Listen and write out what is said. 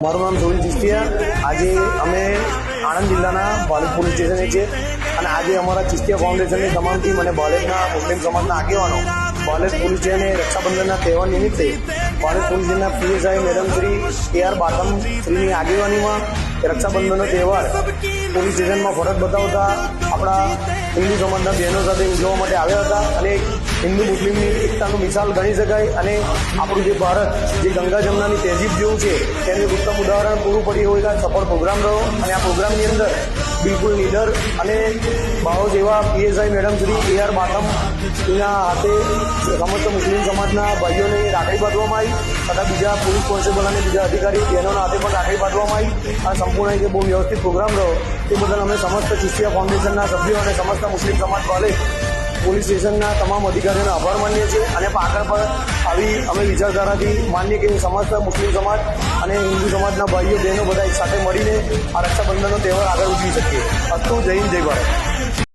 મારું નામ સોહિલ ચિસ્તિયા। આજે અમે આણંદ જિલ્લાના બાલેજ પોલીસ સ્ટેશને છીએ અને આજે અમારા ચિસ્તિયા ફાઉન્ડેશનની તમામ ટીમ અને બાલેજના મુસ્લિમ સમાજના આગેવાનો બાલેજ પોલીસ સ્ટેશને રક્ષાબંધનના તહેવાર નિમિત્તે બાલેજ પોલીસ સ્ટેશનના પીએસઆઈ મેડમ શ્રી KR બાતમ શ્રીની આગેવાનીમાં રક્ષાબંધનનો તહેવાર પોલીસ સ્ટેશનમાં ફરજ બતાવતા આપણા હિન્દુ સમાજના બહેનો સાથે ઉજવવા માટે આવ્યા હતા અને હિન્દુ મુસ્લિમની એકતાનું મિસાલ ગણી શકાય અને આપણું જે ભારત જે ગંગા જમનાની તહેજીબ જેવું છે તેનું ઉત્તમ ઉદાહરણ પૂરું પડ્યું હોય સફળ પ્રોગ્રામ રહ્યો અને આ પ્રોગ્રામની અંદર બિલકુલ લીડર અને બાળો જેવા પીએસઆઈ મેડમ શ્રી KR બાતમના હાથે સમસ્ત મુસ્લિમ સમાજના ભાઈઓને રાખડી બાંધવામાં આવી તથા બીજા પોલીસ કોન્સ્ટેબલ અને બીજા અધિકારી બહેનોના હાથે પણ રાખડી બાંધવામાં આવી આ સંપૂર્ણ રીતે બહુ વ્યવસ્થિત પ્રોગ્રામ રહ્યો તે બદલ અમે સમસ્ત ચિસ્તિયા ફાઉન્ડેશનના સભ્યો અને સમસ્ત મુસ્લિમ સમાજ બાલેજ પોલીસ સ્ટેશનના તમામ અધિકારીઓનો આભાર માનીએ છીએ અને આગળ પણ આવી અમે વિચારધારાથી માનીએ કે સમસ્ત મુસ્લિમ સમાજ અને હિન્દુ સમાજના ભાઈઓ બહેનો બધા એક સાથે મળીને આ રક્ષાબંધનનો તહેવાર આગળ ઉજવી શકીએ। અસ્તુ, જય હિન્દ, જય ભારત।